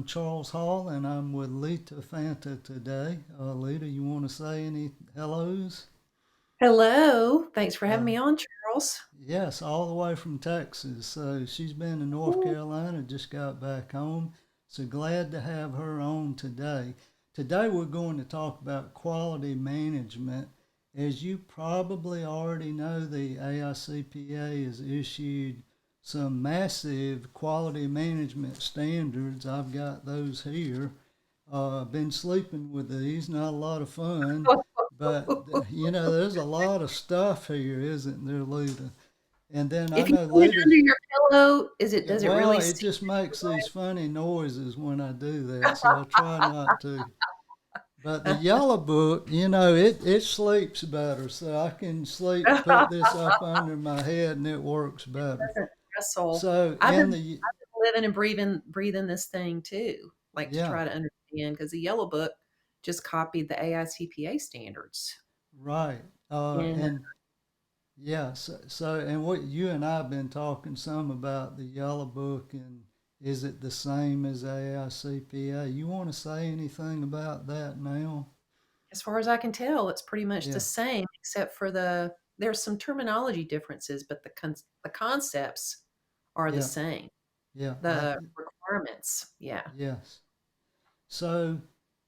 Charles Hall, and I'm with Leita Fanta today. Leita, you want to say any hellos? Hello. Thanks for having Uh, me on, Charles. yes, all the way from Texas. So she's been in North Ooh. Carolina, just got back home. So glad to have her on today. Today we're going to talk about quality management. As you probably already know, the AICPA has issued some massive quality management standards. I've got those here. Been sleeping with these, not a lot of fun, but there's a lot of stuff here, isn't there, Lita? And then I If you know put it Lita, under your pillow, yeah, does it well, really it stick? just makes these funny noises when I do that, so I try not to. But the yellow book, it sleeps better, so I can sleep, put this up under my head, and it works better. Doesn't wrestle. So I've in been the living and breathing this thing too, like to yeah, try to understand because the yellow book just copied the AICPA standards. right, And and yeah, and what you and I have been talking some about the Yellow Book, and is it the same as AICPA? You want to say anything about that now? as far as I can tell, it's pretty much the Yeah, same, except for there's some terminology differences, but the concepts are the yeah, same. yeah. The requirements, yeah. Yes. So,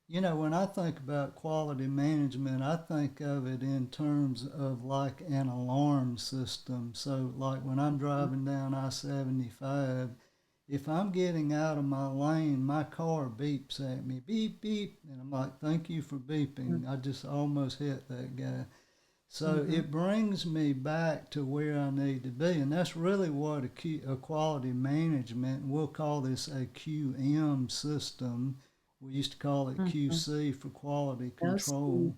when I think about quality management, I think of it in terms of like an alarm system. So, like when I'm Mhm. driving down I-75, if I'm getting out of my lane, my car beeps at me, beep, beep. And I'm like, thank you for beeping. I just almost hit that guy. So Mhm. it brings me back to where I need to be. And that's really what a quality management, we'll call this a QM system. We used to call it Mhm. QC for quality No ski. control.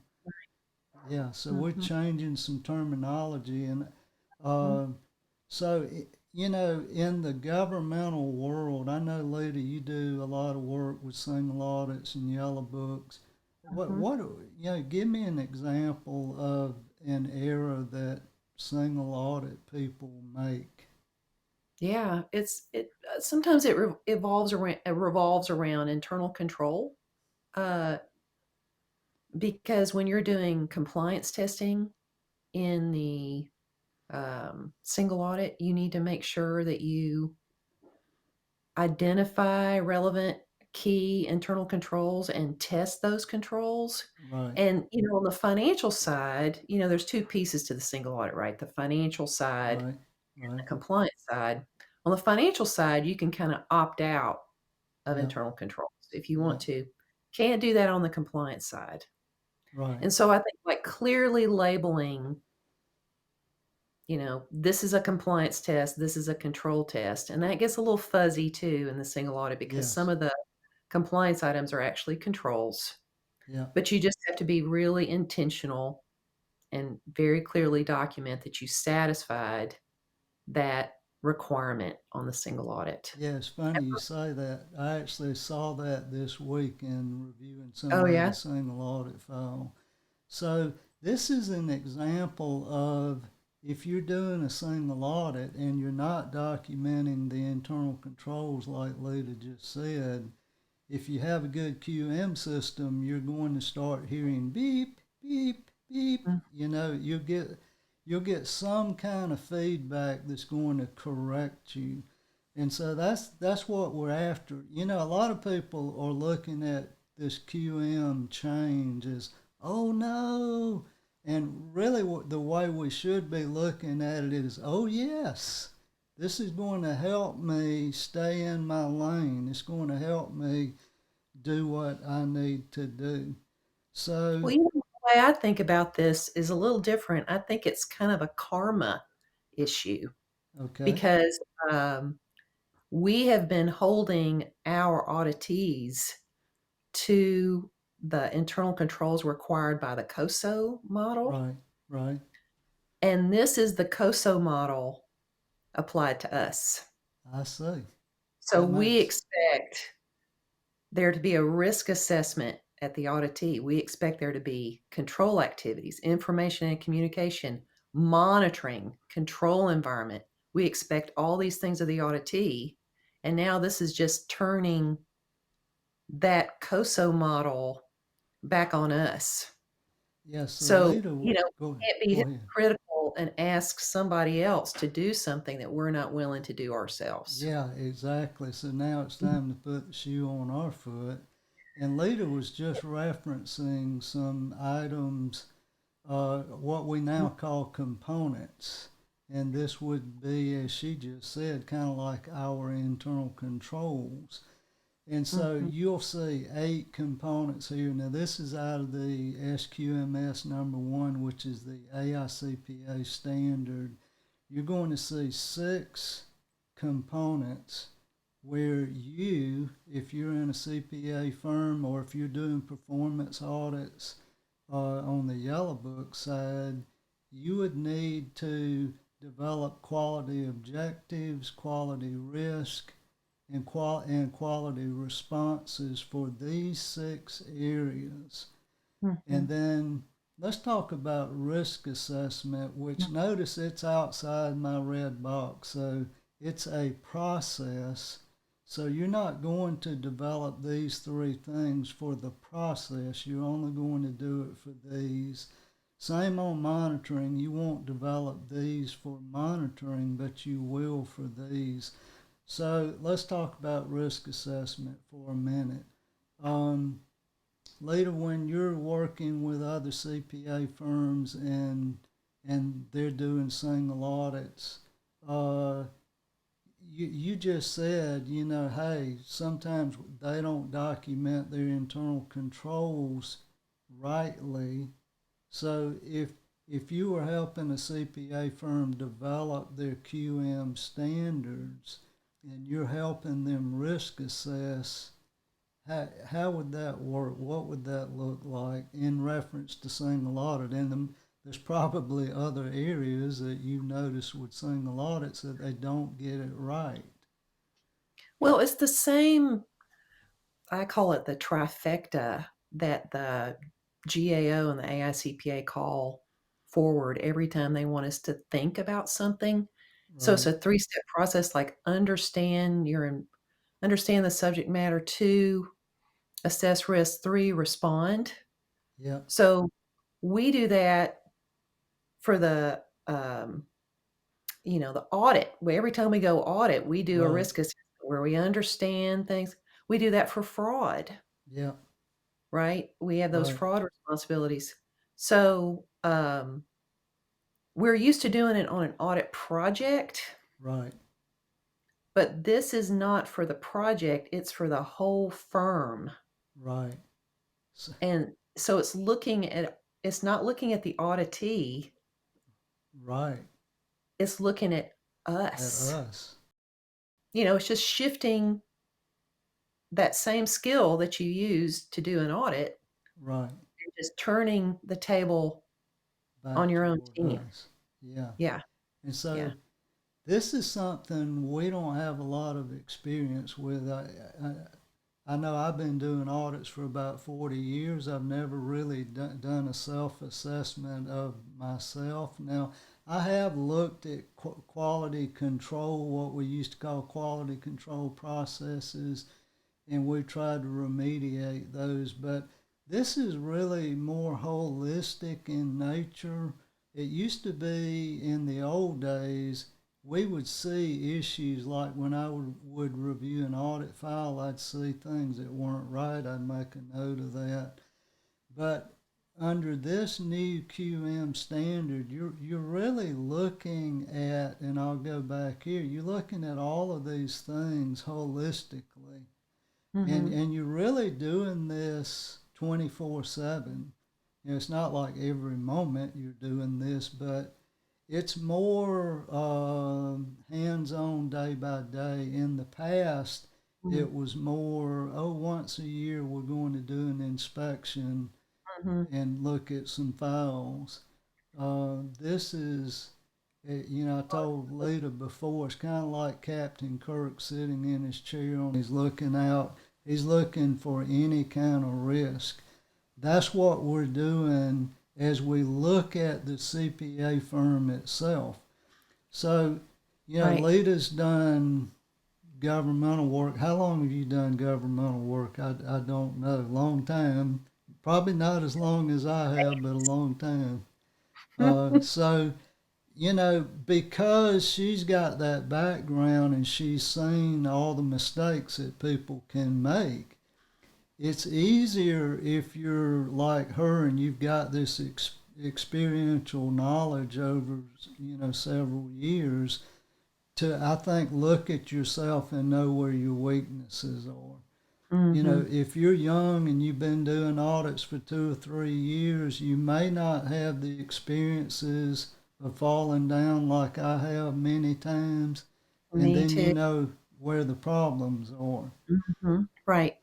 Yeah, so we're Mhm. changing some terminology. And Mhm. uh, so, in the governmental world, I know, Lita, you do a lot of work with single audits and yellow books. Mhm. Give me an example of an error that single audit people make. Yeah, sometimes it revolves around internal control, uh, because when you're doing compliance testing in the, single audit, you need to make sure that you identify relevant key internal controls and test those controls. Right, And, on the financial side, there's 2 pieces to the single audit, right? The financial side, right, right. the compliance side. On the financial side, you can kinda opt out of Yeah, internal controls if you yeah, want to. Can't do that on the compliance side. right. And so I think, like, clearly labeling, this is a compliance test, this is a control test, and that gets a little fuzzy too in the single audit because some Yes, of the compliance items are actually controls, yeah. but you just have to be really intentional and very clearly document that you satisfied that requirement on the single audit. Yeah, it's funny you say that. I actually saw that this week in reviewing Oh, somebody's yeah? single audit file. So this is an example of if you're doing a single audit and you're not documenting the internal controls like Lita just said, if you have a good QM system, you're going to start hearing beep, beep, beep. Mm. You'll get some kind of feedback that's going to correct you. And so that's what we're after. A lot of people are looking at this QM change as, oh no. And really, the way we should be looking at it is, oh yes, this is going to help me stay in my lane. It's going to help me do what I need to do. So, Well, the way I think about this is a little different. I think it's kind of a karma issue okay, because, we have been holding our auditees to the internal controls required by the COSO model, right, right, and this is the COSO model applied to us. I see. So That we makes, expect there to be a risk assessment at the auditee. We expect there to be control activities, information and communication, monitoring, control environment. We expect all these things of the auditee. And now this is just turning that COSO model back on us. Yeah, so So, later, we can't be go ahead. critical and ask somebody else to do something that we're not willing to do ourselves. Yeah, exactly. So now it's time to put the shoe on our foot. And Lita was just referencing some items, what we now call components. And this would be, as she just said, kind of like our internal controls. And so Mhm. you'll see 8 components here. Now, this is out of the SQMS number 1, which is the AICPA standard. You're going to see 6 components where you, if you're in a CPA firm or if you're doing performance audits on the Yellow Book side, you would need to develop quality objectives, quality risk, and quality responses for these 6 areas. And Mhm. then let's talk about risk assessment, which notice it's outside my red box. So it's a process. So you're not going to develop these 3 things for the process. You're only going to do it for these. Same on monitoring. You won't develop these for monitoring, but you will for these. So let's talk about risk assessment for a minute. Um, Later, when you're working with other CPA firms and they're doing single audits, uh, you just said, hey, sometimes they don't document their internal controls rightly. So if you were helping a CPA firm develop their QM standards and you're helping them risk assess, how would that work? What would that look like in reference to single audit? And there's probably other areas that you notice with single audits that they don't get it right. Well, it's the same, I call it the trifecta that the GAO and the AICPA call forward every time they want us to think about something. So it's Right. a three-step process, like understand the subject matter, 2, assess risk, 3, respond. Yep. So we do that for the audit. Every time we go audit, we do a Right. risk assessment where we understand things. We do that for fraud, Yep. right? We have those Right. fraud responsibilities. So we're used to doing it on an audit project, Right. but this is not for the project, it's for the whole firm. Right. S- And so it's not looking at the auditee, Right. it's looking at At us. us. It's just shifting that same skill that you use to do an audit Right. and just turning the table on Back your own toward team. us. Yeah. Yeah, And yeah. so this is something we don't have a lot of experience with. I know I've been doing audits for about 40 years. I've never really done a self assessment of myself. Now, I have looked at quality control, what we used to call quality control processes, and we tried to remediate those. But this is really more holistic in nature. It used to be in the old days, we would see issues like when I would review an audit file, I'd see things that weren't right. I'd make a note of that. But under this new QM standard, you're really looking at, and I'll go back here, you're looking at all of these things holistically. And Mhm. and you're really doing this 24/7. It's not like every moment you're doing this, but it's more hands-on day by day. In the past, Mhm. it was more, oh, once a year we're going to do an inspection Mhm. and look at some files. This is, I told Lita before, it's kind of like Captain Kirk sitting in his chair and he's looking out. He's looking for any kind of risk. That's what we're doing as we look at the CPA firm itself. So, Right. Lita's done governmental work. How long have you done governmental work? I don't know. Long time. Probably not as long as I have, but a long time. So, because she's got that background and she's seen all the mistakes that people can make, it's easier if you're like her and you've got this experiential knowledge over, several years to, I think, look at yourself and know where your weaknesses are. Mm-hmm. If you're young and you've been doing audits for 2 or 3 years, you may not have the experiences of falling down like I have many times, and Me then you too. know where the problems are. Mm-hmm. Right.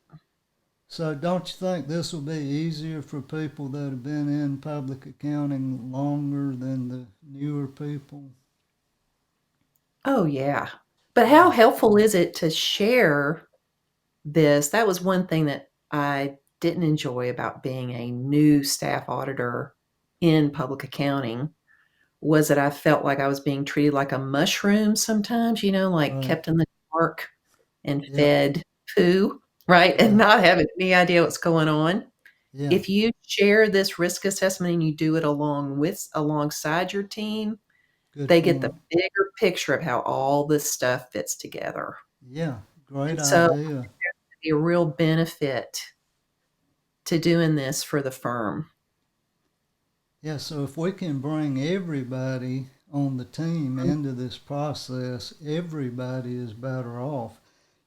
So don't you think this will be easier for people that have been in public accounting longer than the newer people? Oh, yeah. But how Yeah, helpful is it to share this? That was one thing that I didn't enjoy about being a new staff auditor in public accounting was that I felt like I was being treated like a mushroom sometimes, like right. kept in the dark and Yeah, fed poo, right? And yeah, not having any idea what's going on. yeah. If you share this risk assessment and you do it alongside your team, Good they get the point. bigger picture of how all this stuff fits together. Yeah, great And so idea. be a real benefit to doing this for the firm. Yeah, so if we can bring everybody on the team into this process, everybody is better off.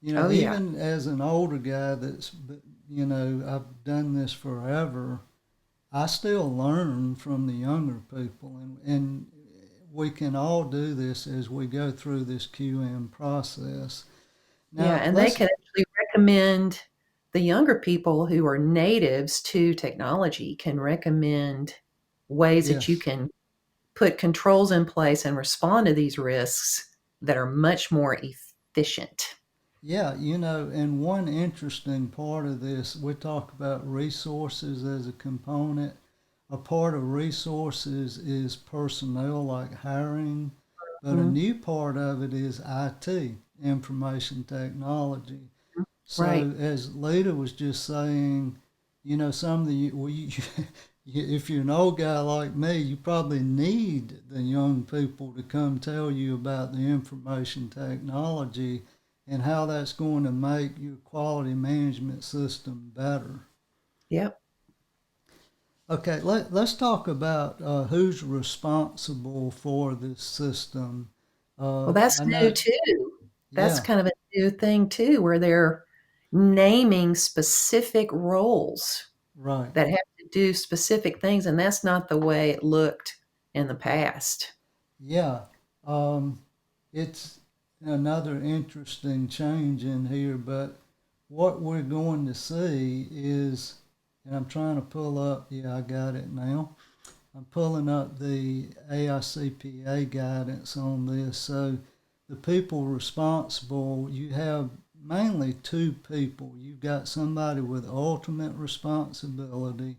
Oh, yeah. Even as an older guy I've done this forever, I still learn from the younger people, and we can all do this as we go through this QM process. Yeah, Now, and they let's, can actually recommend the younger people who are natives to technology can recommend ways that you yes. can put controls in place and respond to these risks that are much more efficient. Yeah, and one interesting part of this, we talk about resources as a component. A part of resources is personnel, like hiring, but a Mhm. new part of it is IT, information technology. Right. So, as Lita was just saying, some of the, well, if you're an old guy like me, you probably need the young people to come tell you about the information technology and how that's going to make your quality management system better. Yep. Okay, let's talk about who's responsible for this system. Well, that's I new know, too. That's yeah, kind of a new thing too, where they're naming specific roles right. that have to do specific things, and that's not the way it looked in the past. Yeah, um, it's another interesting change in here, but what we're going to see is, and I'm trying to pull up, yeah, I got it now. I'm pulling up the AICPA guidance on this. So the people responsible, you have mainly two people. You've got somebody with ultimate responsibility,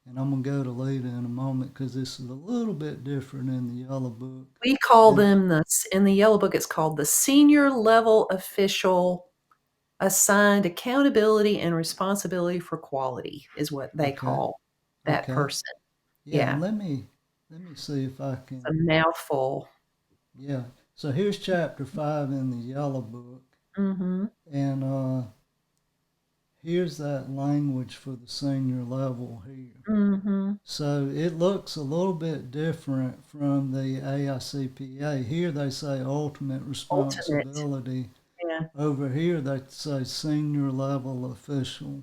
and I'm going to go to Lita in a moment because this is a little bit different in the Yellow Book. We call Then, them in the Yellow Book, it's called the senior level official assigned accountability and responsibility for quality is what they okay, call that okay. person. Yeah, and Yeah. let me see if I It's a can. mouthful. Yeah. So here's chapter 5 in the Yellow Book, Mhm. and here's that language for the senior level here. Mhm. So it looks a little bit different from the AICPA. Here they say ultimate Ultimate. responsibility. Yeah. Over here they say senior level official.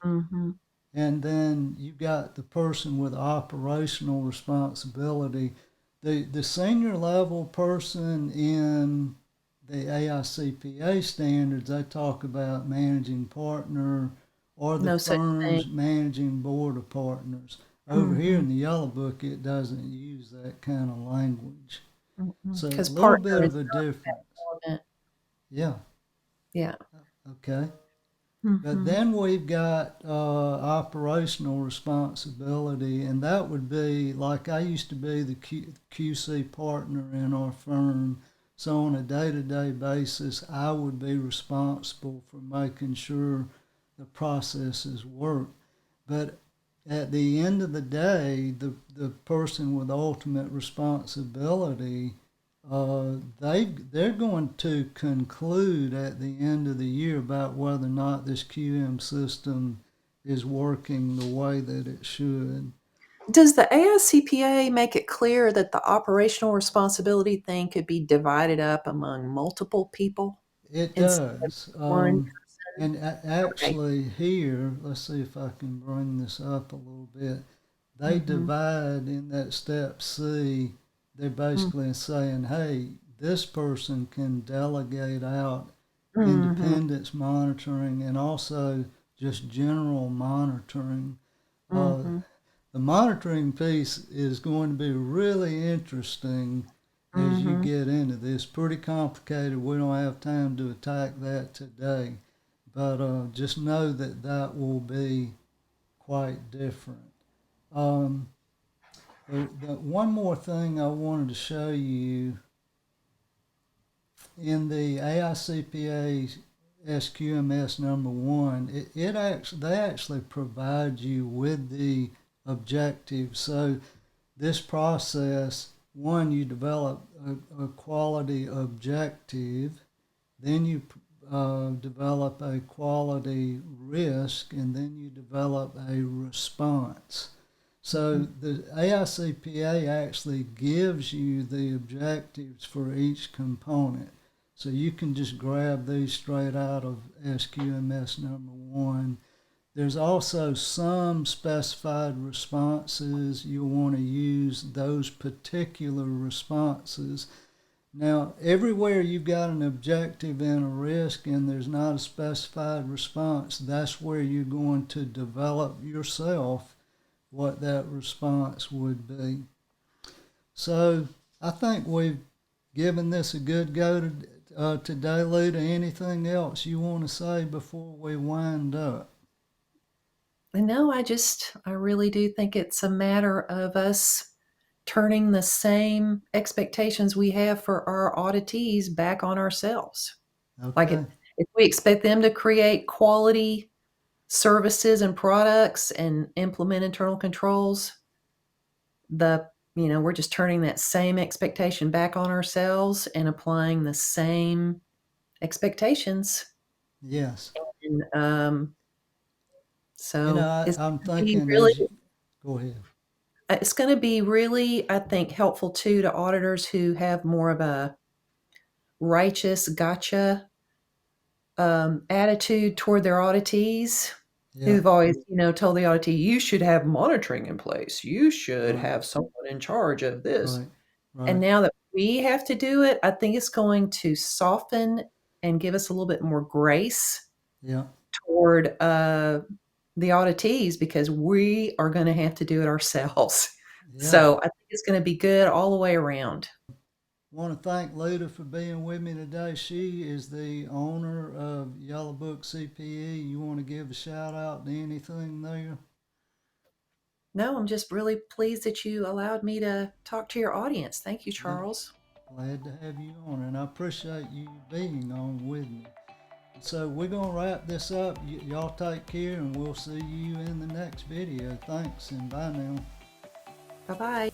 Mhm. And then you've got the person with operational responsibility. The senior level person in the AICPA standards, they talk about managing partner or the No such thing. firm's managing board of partners. Over here Mhm. in the Yellow Book, it doesn't use that kind of language. So a Because little partner bit is of a not difference. relevant. Yeah, Yeah. okay. But Mhm. then we've got operational responsibility, and that would be like I used to be the QC partner in our firm. So on a day-to-day basis, I would be responsible for making sure the processes work. But at the end of the day, the person with ultimate responsibility, they're going to conclude at the end of the year about whether or not this QM system is working the way that it should. Does the AICPA make it clear that the operational responsibility thing could be divided up among multiple people It instead of does. one And person? Okay. actually, here, let's see if I can bring this up a little bit. They Mm-hmm. divide in that step C, they're basically saying, hey, this person can delegate out Mm-hmm. independence monitoring and also just general monitoring. Uh, Mm-hmm. the monitoring piece is going to be really interesting as you Mm-hmm. get into this. Pretty complicated. We don't have time to attack that today, but just know that that will be quite different. Um, the one more thing I wanted to show you in the AICPA SQMS number one, they actually provide you with the objectives. So this process, one, you develop a quality objective, then you develop a quality risk, and then you develop a response. So the AICPA actually gives you the objectives for each component. So you can just grab these straight out of SQMS number one. There's also some specified responses. You'll want to use those particular responses. Now, everywhere you've got an objective and a risk and there's not a specified response, that's where you're going to develop yourself what that response would be. So I think we've given this a good go today, Leita. Anything else you want to say before we wind up? No, I really do think it's a matter of us turning the same expectations we have for our auditees back on ourselves. Like Okay. if we expect them to create quality services and products and implement internal controls, we're just turning that same expectation back on ourselves and applying the same expectations. Yes. And You know, so it's I'm going to be thinking really as you go ahead. it's going to be really, I think, helpful too to auditors who have more of a righteous gotcha attitude toward their auditees, Yeah. who've always, told the auditee, you should have monitoring in place. You should Right. have someone in charge of this. Right. And Right. now that we have to do it, I think it's going to soften and give us a little bit more grace Yeah. toward the auditees because we are going to have to do it ourselves. Yeah. So I think it's going to be good all the way around. Want to thank Leita for being with me today. She is the owner of Yellow Book CPE. You want to give a shout out to anything there? No, I'm just really pleased that you allowed me to talk to your audience. Thank you, Yeah. Charles. Glad to have you on, and I appreciate you being on with me. So we're going to wrap this up. Y'all take care, and we'll see you in the next video. Thanks, and bye now. Bye bye.